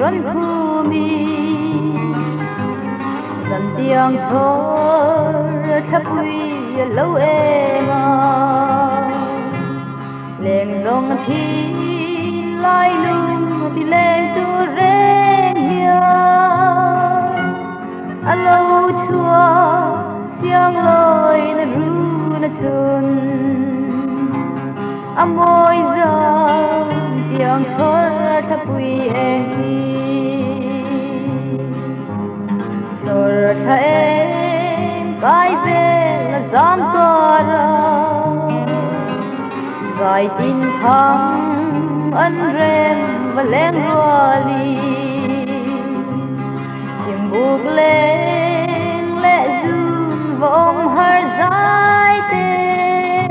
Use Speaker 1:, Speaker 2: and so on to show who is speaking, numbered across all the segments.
Speaker 1: run khu mi dần tiếng thơ thấp quy lâu em lên dòng thi lai lung thì lên tu rèn hiền alo chua xiang lôi na ru na chun môi giờ tiếng thơ thấp quy em sờ em cái về là dám có ra dài tin thăng ân rem và lên rùa li chim buộc lên lệ dùn vòng har dài tên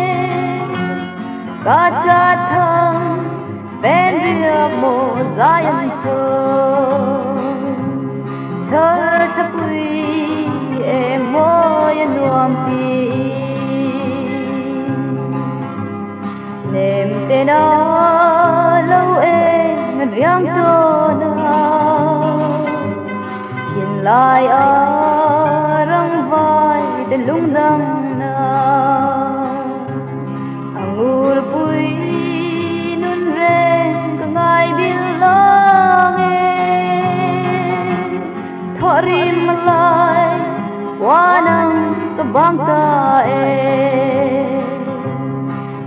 Speaker 1: cả cha thăng bên riêng mồ dài ân thơ thấp quy em môi nuông ti niềm tên đó lâu em riêng tôi nhìn lại ở răng vai để lung đâm ngur bụi nun ren cả ngày biên lo nghe thorim lại qua năm cả băng ta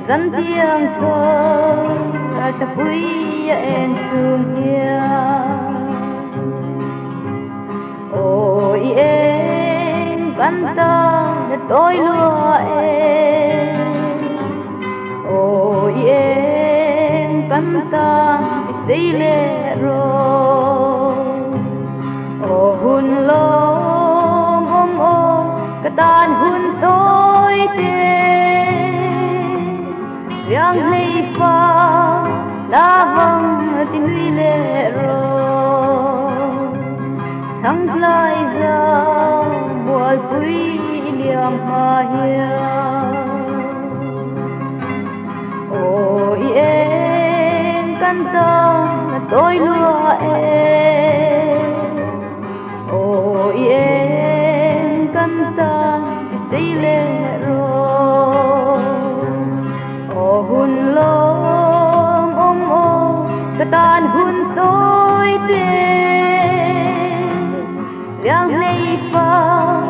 Speaker 1: dân tiếng thơ ta vui em sung ôi em căn ta tôi lúa em ôi em căn ta xây lệ rồi ô hun lom ô cả đàn hun tôi yang hay pha la vang tin huy lệ rồi thăng lai ra mùa quý liềm hoa hiền ôi em căn ta tôi lúa em ôi em căn ta xây lệ rồi ô hun lom ô cả đàn hun tôi tên yang này pha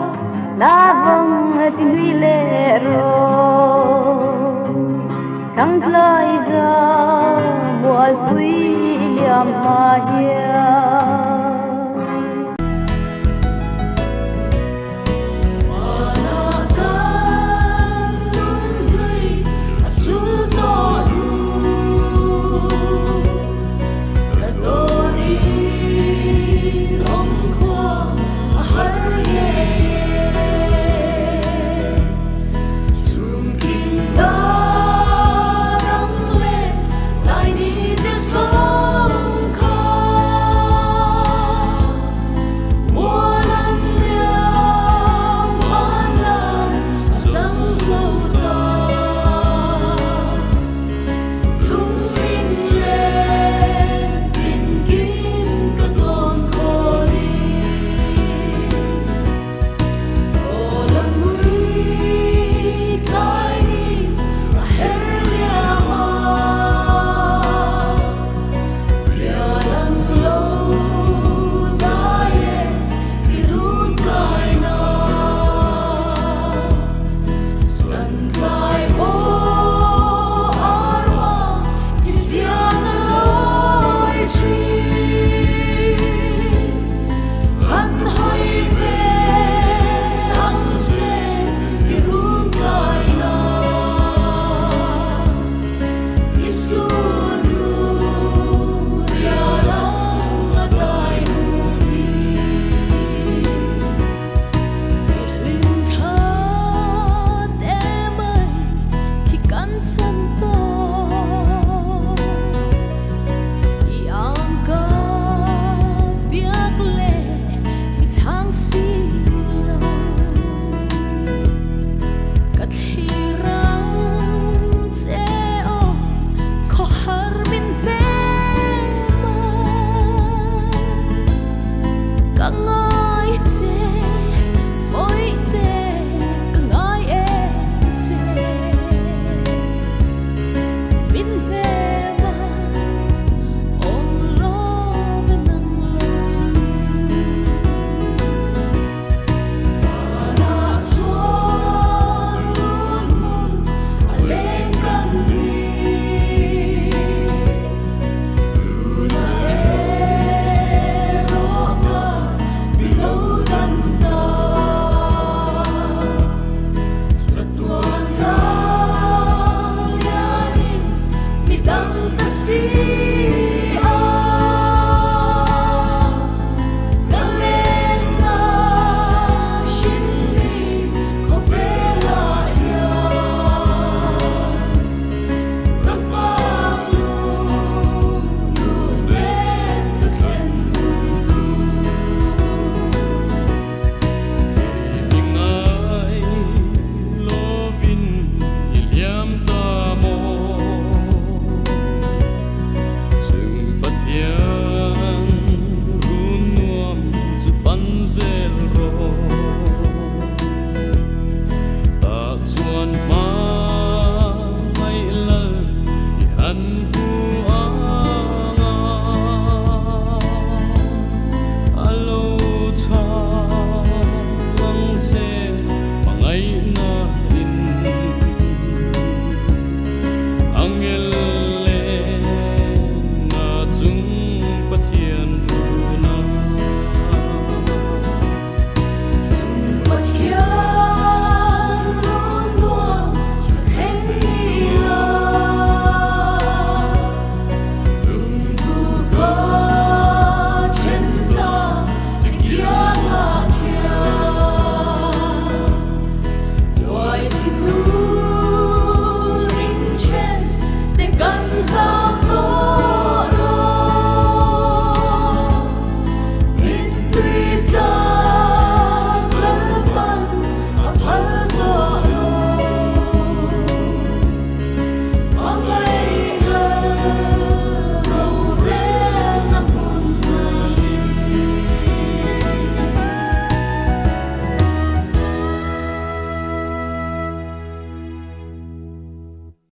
Speaker 1: la vang tin huy lệ rồi thăng lai ra mùa quý liềm hoa hiền
Speaker 2: Hãy subscribe cho kênh Ghiền Mì Gõ để không bỏ lỡ See